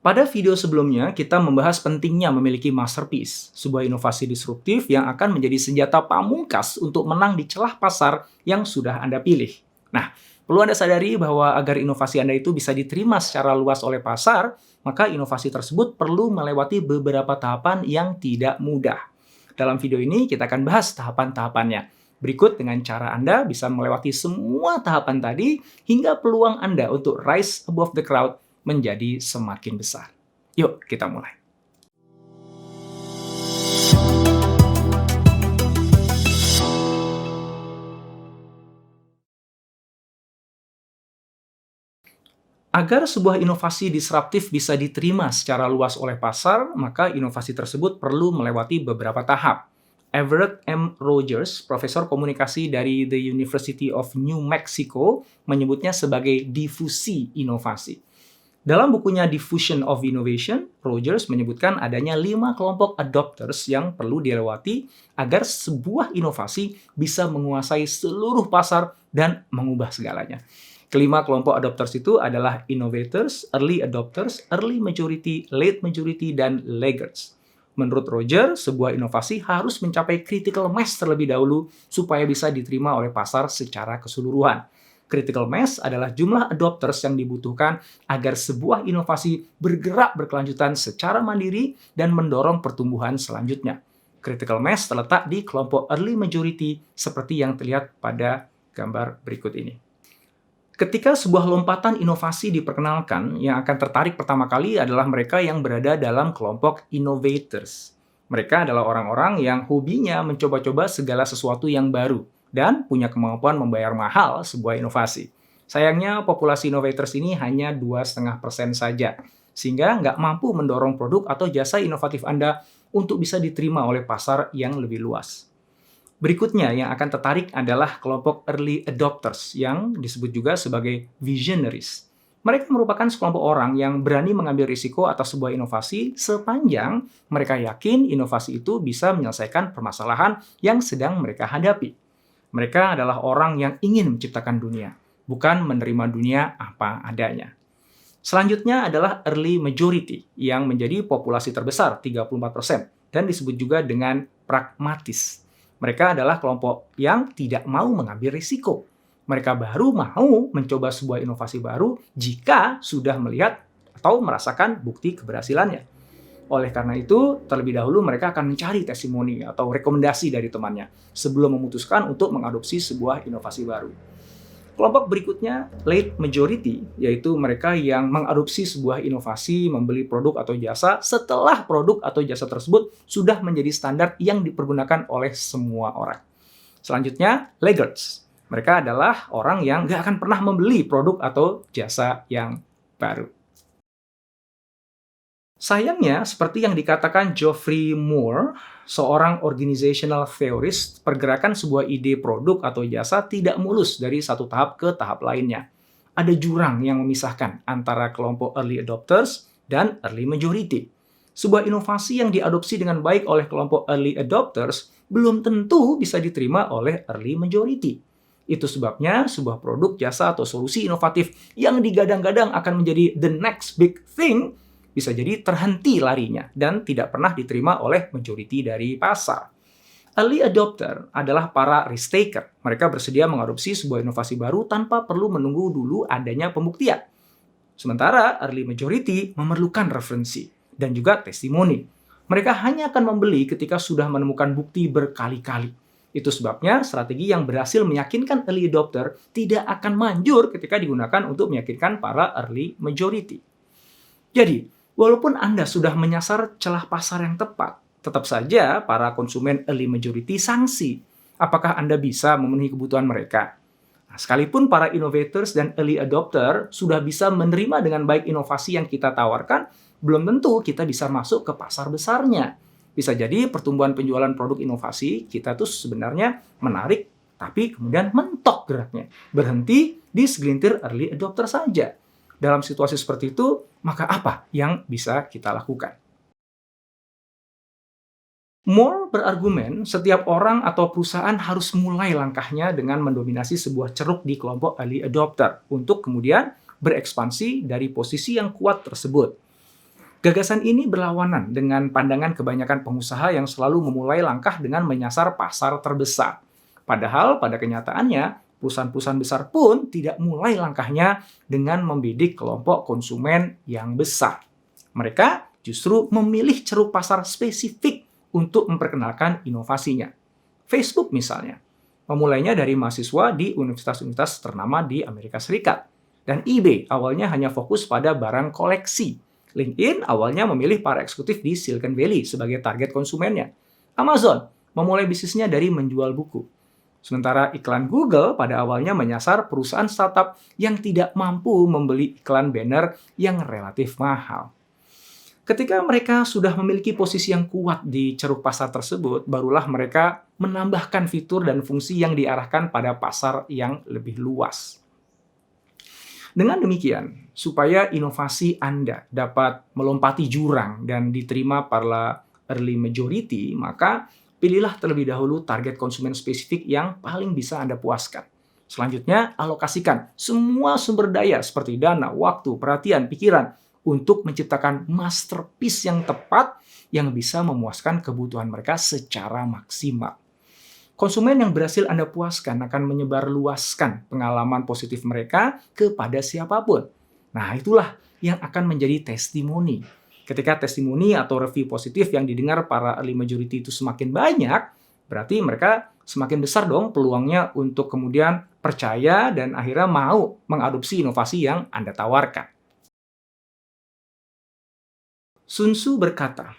Pada video sebelumnya, kita membahas pentingnya memiliki masterpiece, sebuah inovasi disruptif yang akan menjadi senjata pamungkas untuk menang di celah pasar yang sudah Anda pilih. Nah, perlu Anda sadari bahwa agar inovasi Anda itu bisa diterima secara luas oleh pasar, maka inovasi tersebut perlu melewati beberapa tahapan yang tidak mudah. Dalam video ini, kita akan bahas tahapan-tahapannya. Berikut dengan cara Anda bisa melewati semua tahapan tadi hingga peluang Anda untuk rise above the crowd menjadi semakin besar. Yuk, kita mulai. Agar sebuah inovasi disruptif bisa diterima secara luas oleh pasar, maka inovasi tersebut perlu melewati beberapa tahap. Everett M. Rogers, profesor komunikasi dari The University of New Mexico, menyebutnya sebagai difusi inovasi. Dalam bukunya Diffusion of Innovation, Rogers menyebutkan adanya 5 kelompok adopters yang perlu dilewati agar sebuah inovasi bisa menguasai seluruh pasar dan mengubah segalanya. Kelima kelompok adopters itu adalah innovators, early adopters, early majority, late majority, dan laggards. Menurut Roger, sebuah inovasi harus mencapai critical mass terlebih dahulu supaya bisa diterima oleh pasar secara keseluruhan. Critical mass adalah jumlah adopters yang dibutuhkan agar sebuah inovasi bergerak berkelanjutan secara mandiri dan mendorong pertumbuhan selanjutnya. Critical mass terletak di kelompok early majority seperti yang terlihat pada gambar berikut ini. Ketika sebuah lompatan inovasi diperkenalkan, yang akan tertarik pertama kali adalah mereka yang berada dalam kelompok innovators. Mereka adalah orang-orang yang hobinya mencoba-coba segala sesuatu yang baru dan punya kemampuan membayar mahal sebuah inovasi. Sayangnya, populasi innovators ini hanya 2,5% saja, sehingga nggak mampu mendorong produk atau jasa inovatif Anda untuk bisa diterima oleh pasar yang lebih luas. Berikutnya yang akan tertarik adalah kelompok early adopters yang disebut juga sebagai visionaries. Mereka merupakan sekelompok orang yang berani mengambil risiko atas sebuah inovasi sepanjang mereka yakin inovasi itu bisa menyelesaikan permasalahan yang sedang mereka hadapi. Mereka adalah orang yang ingin menciptakan dunia, bukan menerima dunia apa adanya. Selanjutnya adalah early majority yang menjadi populasi terbesar 34% dan disebut juga dengan pragmatis. Mereka adalah kelompok yang tidak mau mengambil risiko. Mereka baru mau mencoba sebuah inovasi baru jika sudah melihat atau merasakan bukti keberhasilannya. Oleh karena itu, terlebih dahulu mereka akan mencari testimoni atau rekomendasi dari temannya sebelum memutuskan untuk mengadopsi sebuah inovasi baru. Kelompok berikutnya, late majority, yaitu mereka yang mengadopsi sebuah inovasi, membeli produk atau jasa setelah produk atau jasa tersebut sudah menjadi standar yang dipergunakan oleh semua orang. Selanjutnya, laggards. Mereka adalah orang yang nggak akan pernah membeli produk atau jasa yang baru. Sayangnya, seperti yang dikatakan Geoffrey Moore, seorang organizational theorist, pergerakan sebuah ide produk atau jasa tidak mulus dari satu tahap ke tahap lainnya. Ada jurang yang memisahkan antara kelompok early adopters dan early majority. Sebuah inovasi yang diadopsi dengan baik oleh kelompok early adopters belum tentu bisa diterima oleh early majority. Itu sebabnya sebuah produk, jasa, atau solusi inovatif yang digadang-gadang akan menjadi the next big thing bisa jadi terhenti larinya dan tidak pernah diterima oleh majority dari pasar. Early adopter adalah para risk taker. Mereka bersedia mengadopsi sebuah inovasi baru tanpa perlu menunggu dulu adanya pembuktian. Sementara early majority memerlukan referensi dan juga testimoni. Mereka hanya akan membeli ketika sudah menemukan bukti berkali-kali. Itu sebabnya strategi yang berhasil meyakinkan early adopter tidak akan manjur ketika digunakan untuk meyakinkan para early majority. Jadi, walaupun Anda sudah menyasar celah pasar yang tepat, tetap saja para konsumen early majority sanksi. Apakah Anda bisa memenuhi kebutuhan mereka? Nah, sekalipun para innovators dan early adopter sudah bisa menerima dengan baik inovasi yang kita tawarkan, belum tentu kita bisa masuk ke pasar besarnya. Bisa jadi pertumbuhan penjualan produk inovasi kita tuh sebenarnya menarik, tapi kemudian mentok geraknya. Berhenti di segelintir early adopter saja. Dalam situasi seperti itu, maka apa yang bisa kita lakukan? Moore berargumen setiap orang atau perusahaan harus mulai langkahnya dengan mendominasi sebuah ceruk di kelompok early adopter untuk kemudian berekspansi dari posisi yang kuat tersebut. Gagasan ini berlawanan dengan pandangan kebanyakan pengusaha yang selalu memulai langkah dengan menyasar pasar terbesar. Padahal pada kenyataannya, perusahaan-perusahaan besar pun tidak mulai langkahnya dengan membidik kelompok konsumen yang besar. Mereka justru memilih ceruk pasar spesifik untuk memperkenalkan inovasinya. Facebook misalnya, memulainya dari mahasiswa di universitas-universitas ternama di Amerika Serikat. Dan eBay awalnya hanya fokus pada barang koleksi. LinkedIn awalnya memilih para eksekutif di Silicon Valley sebagai target konsumennya. Amazon memulai bisnisnya dari menjual buku. Sementara iklan Google pada awalnya menyasar perusahaan startup yang tidak mampu membeli iklan banner yang relatif mahal. Ketika mereka sudah memiliki posisi yang kuat di ceruk pasar tersebut, barulah mereka menambahkan fitur dan fungsi yang diarahkan pada pasar yang lebih luas. Dengan demikian, supaya inovasi Anda dapat melompati jurang dan diterima para early majority, maka pilihlah terlebih dahulu target konsumen spesifik yang paling bisa Anda puaskan. Selanjutnya, alokasikan semua sumber daya seperti dana, waktu, perhatian, pikiran untuk menciptakan masterpiece yang tepat yang bisa memuaskan kebutuhan mereka secara maksimal. Konsumen yang berhasil Anda puaskan akan menyebarluaskan pengalaman positif mereka kepada siapapun. Nah, itulah yang akan menjadi testimoni. Ketika testimoni atau review positif yang didengar para early majority itu semakin banyak, berarti mereka semakin besar dong peluangnya untuk kemudian percaya dan akhirnya mau mengadopsi inovasi yang Anda tawarkan. Sun Tzu berkata,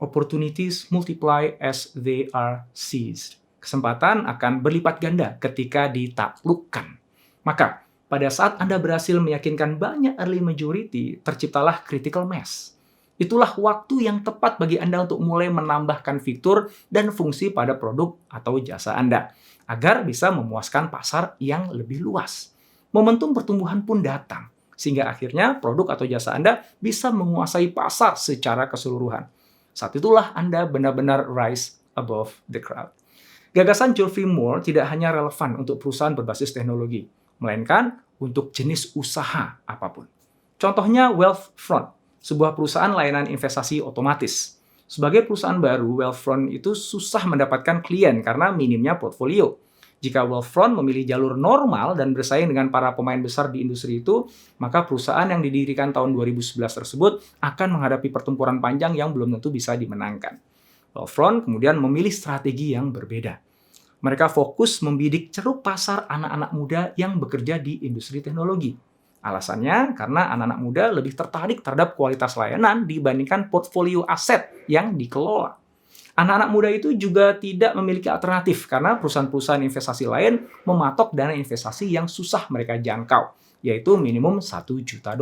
"Opportunities multiply as they are seized." Kesempatan akan berlipat ganda ketika ditaklukkan. Maka, pada saat Anda berhasil meyakinkan banyak early majority, terciptalah critical mass. Itulah waktu yang tepat bagi Anda untuk mulai menambahkan fitur dan fungsi pada produk atau jasa Anda, agar bisa memuaskan pasar yang lebih luas. Momentum pertumbuhan pun datang, sehingga akhirnya produk atau jasa Anda bisa menguasai pasar secara keseluruhan. Saat itulah Anda benar-benar rise above the crowd. Gagasan Geoffrey Moore tidak hanya relevan untuk perusahaan berbasis teknologi, melainkan untuk jenis usaha apapun. Contohnya Wealthfront, sebuah perusahaan layanan investasi otomatis. Sebagai perusahaan baru, Wealthfront itu susah mendapatkan klien karena minimnya portfolio. Jika Wealthfront memilih jalur normal dan bersaing dengan para pemain besar di industri itu, maka perusahaan yang didirikan tahun 2011 tersebut akan menghadapi pertempuran panjang yang belum tentu bisa dimenangkan. Wealthfront kemudian memilih strategi yang berbeda. Mereka fokus membidik ceruk pasar anak-anak muda yang bekerja di industri teknologi. Alasannya karena anak-anak muda lebih tertarik terhadap kualitas layanan dibandingkan portfolio aset yang dikelola. Anak-anak muda itu juga tidak memiliki alternatif karena perusahaan-perusahaan investasi lain mematok dana investasi yang susah mereka jangkau, yaitu minimum $1 juta.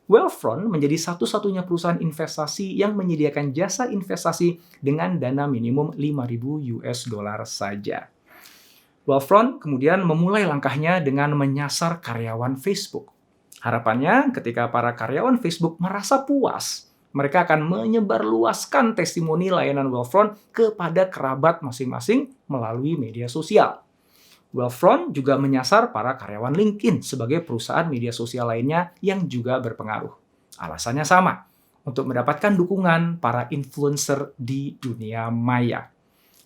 Wealthfront menjadi satu-satunya perusahaan investasi yang menyediakan jasa investasi dengan dana minimum $5.000 saja. Wealthfront kemudian memulai langkahnya dengan menyasar karyawan Facebook. Harapannya ketika para karyawan Facebook merasa puas, mereka akan menyebarluaskan testimoni layanan Wealthfront kepada kerabat masing-masing melalui media sosial. Wealthfront juga menyasar para karyawan LinkedIn sebagai perusahaan media sosial lainnya yang juga berpengaruh. Alasannya sama, untuk mendapatkan dukungan para influencer di dunia maya.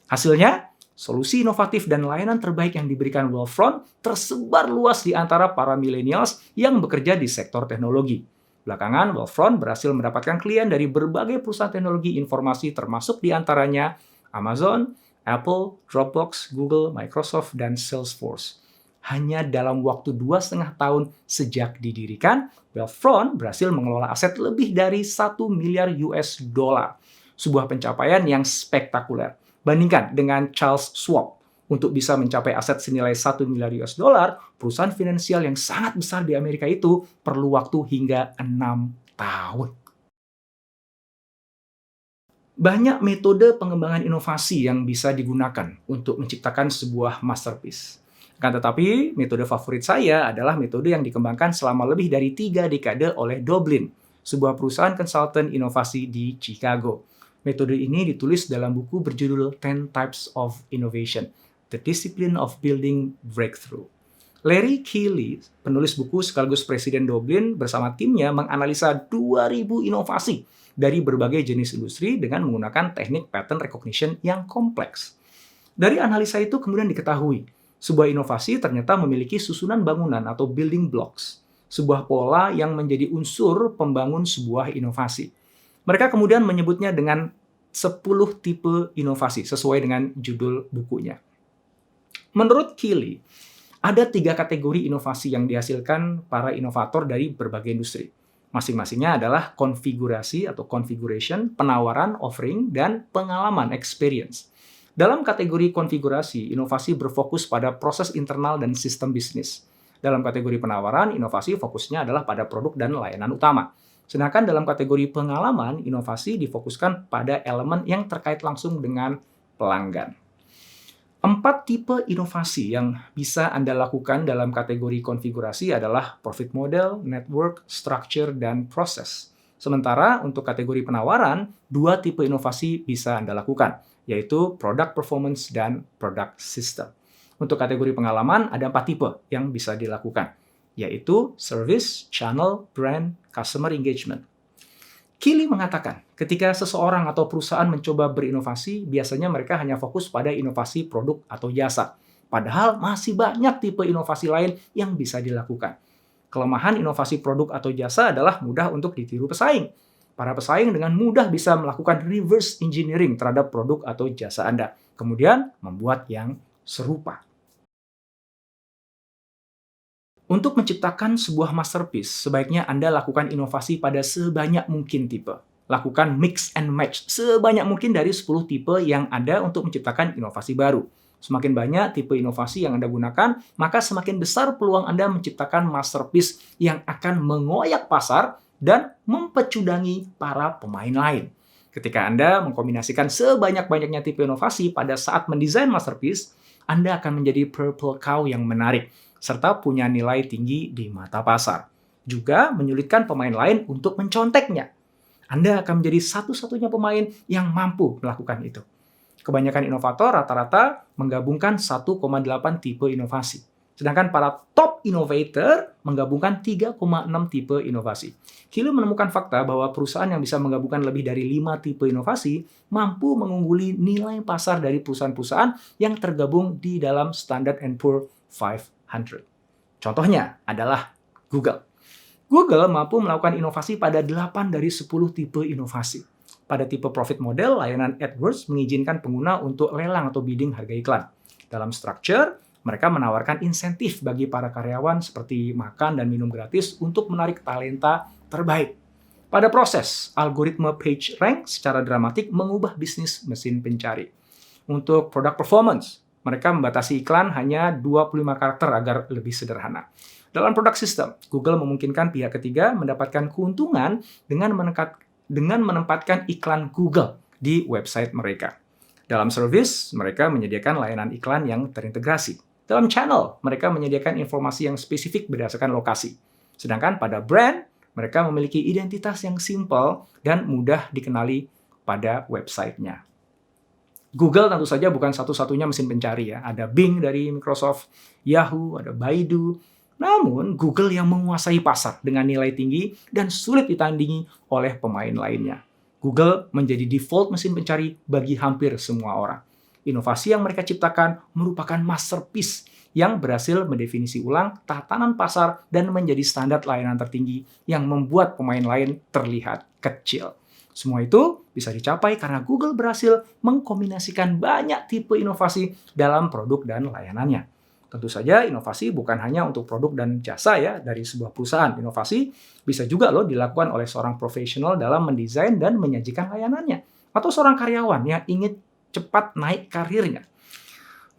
Hasilnya, solusi inovatif dan layanan terbaik yang diberikan Wealthfront tersebar luas di antara para millennials yang bekerja di sektor teknologi. Belakangan, Wealthfront berhasil mendapatkan klien dari berbagai perusahaan teknologi informasi termasuk di antaranya Amazon, Apple, Dropbox, Google, Microsoft, dan Salesforce. Hanya dalam waktu 2,5 tahun sejak didirikan, Wealthfront berhasil mengelola aset lebih dari $1 miliar. Sebuah pencapaian yang spektakuler. Bandingkan dengan Charles Schwab. Untuk bisa mencapai aset senilai $1 miliar, perusahaan finansial yang sangat besar di Amerika itu perlu waktu hingga 6 tahun. Banyak metode pengembangan inovasi yang bisa digunakan untuk menciptakan sebuah masterpiece. Akan tetapi, metode favorit saya adalah metode yang dikembangkan selama lebih dari 3 dekade oleh Doblin, sebuah perusahaan konsultan inovasi di Chicago. Metode ini ditulis dalam buku berjudul 10 Types of Innovation, The Discipline of Building Breakthrough. Larry Keeley, penulis buku sekaligus Presiden Doblin, bersama timnya menganalisa 2.000 inovasi dari berbagai jenis industri dengan menggunakan teknik pattern recognition yang kompleks. Dari analisa itu kemudian diketahui, sebuah inovasi ternyata memiliki susunan bangunan atau building blocks, sebuah pola yang menjadi unsur pembangun sebuah inovasi. Mereka kemudian menyebutnya dengan 10 tipe inovasi sesuai dengan judul bukunya. Menurut Keeley, ada 3 kategori inovasi yang dihasilkan para inovator dari berbagai industri. Masing-masingnya adalah konfigurasi atau configuration, penawaran, offering, dan pengalaman experience. Dalam kategori konfigurasi, inovasi berfokus pada proses internal dan sistem bisnis. Dalam kategori penawaran, inovasi fokusnya adalah pada produk dan layanan utama. Sedangkan dalam kategori pengalaman, inovasi difokuskan pada elemen yang terkait langsung dengan pelanggan. 4 tipe inovasi yang bisa Anda lakukan dalam kategori konfigurasi adalah profit model, network, structure, dan proses. Sementara untuk kategori penawaran, 2 tipe inovasi bisa Anda lakukan, yaitu product performance dan product system. Untuk kategori pengalaman, ada 4 tipe yang bisa dilakukan, yaitu service, channel, brand, customer engagement. Keeley mengatakan, ketika seseorang atau perusahaan mencoba berinovasi, biasanya mereka hanya fokus pada inovasi produk atau jasa. Padahal masih banyak tipe inovasi lain yang bisa dilakukan. Kelemahan inovasi produk atau jasa adalah mudah untuk ditiru pesaing. Para pesaing dengan mudah bisa melakukan reverse engineering terhadap produk atau jasa Anda, kemudian membuat yang serupa. Untuk menciptakan sebuah masterpiece, sebaiknya Anda lakukan inovasi pada sebanyak mungkin tipe. Lakukan mix and match sebanyak mungkin dari 10 tipe yang ada untuk menciptakan inovasi baru. Semakin banyak tipe inovasi yang Anda gunakan, maka semakin besar peluang Anda menciptakan masterpiece yang akan mengoyak pasar dan mempecudangi para pemain lain. Ketika Anda mengkombinasikan sebanyak-banyaknya tipe inovasi pada saat mendesain masterpiece, Anda akan menjadi purple cow yang menarik, serta punya nilai tinggi di mata pasar. Juga menyulitkan pemain lain untuk menconteknya. Anda akan menjadi satu-satunya pemain yang mampu melakukan itu. Kebanyakan inovator rata-rata menggabungkan 1,8 tipe inovasi. Sedangkan para top innovator menggabungkan 3,6 tipe inovasi. Keeley menemukan fakta bahwa perusahaan yang bisa menggabungkan lebih dari 5 tipe inovasi mampu mengungguli nilai pasar dari perusahaan-perusahaan yang tergabung di dalam Standard & Poor's 500. Contohnya adalah Google. Google mampu melakukan inovasi pada 8 dari 10 tipe inovasi. Pada tipe profit model, layanan AdWords mengizinkan pengguna untuk lelang atau bidding harga iklan. Dalam structure, mereka menawarkan insentif bagi para karyawan seperti makan dan minum gratis untuk menarik talenta terbaik. Pada proses, algoritma PageRank secara dramatik mengubah bisnis mesin pencari. Untuk product performance, mereka membatasi iklan hanya 25 karakter agar lebih sederhana. Dalam product system, Google memungkinkan pihak ketiga mendapatkan keuntungan dengan menempatkan iklan Google di website mereka. Dalam service, mereka menyediakan layanan iklan yang terintegrasi. Dalam channel, mereka menyediakan informasi yang spesifik berdasarkan lokasi. Sedangkan pada brand, mereka memiliki identitas yang simpel dan mudah dikenali pada website-nya. Google tentu saja bukan satu-satunya mesin pencari ya. Ada Bing dari Microsoft, Yahoo, ada Baidu. Namun, Google yang menguasai pasar dengan nilai tinggi dan sulit ditandingi oleh pemain lainnya. Google menjadi default mesin pencari bagi hampir semua orang. Inovasi yang mereka ciptakan merupakan masterpiece yang berhasil mendefinisi ulang tatanan pasar dan menjadi standar layanan tertinggi yang membuat pemain lain terlihat kecil. Semua itu bisa dicapai karena Google berhasil mengkombinasikan banyak tipe inovasi dalam produk dan layanannya. Tentu saja inovasi bukan hanya untuk produk dan jasa ya dari sebuah perusahaan. Inovasi bisa juga dilakukan oleh seorang profesional dalam mendesain dan menyajikan layanannya. Atau seorang karyawan yang ingin cepat naik karirnya.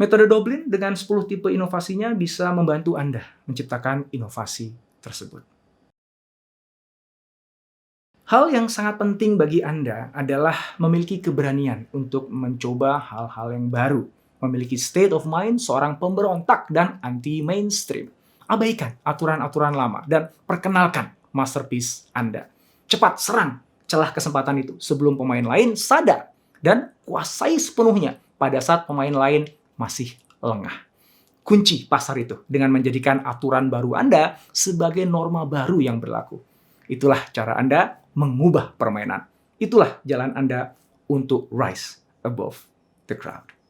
Metode Doblin dengan 10 tipe inovasinya bisa membantu Anda menciptakan inovasi tersebut. Hal yang sangat penting bagi Anda adalah memiliki keberanian untuk mencoba hal-hal yang baru. Memiliki state of mind seorang pemberontak dan anti-mainstream. Abaikan aturan-aturan lama dan perkenalkan masterpiece Anda. Cepat serang celah kesempatan itu sebelum pemain lain sadar dan kuasai sepenuhnya pada saat pemain lain masih lengah. kunci pasar itu dengan menjadikan aturan baru Anda sebagai norma baru yang berlaku. Itulah cara Anda mengubah permainan. Itulah jalan Anda untuk rise above the crowd.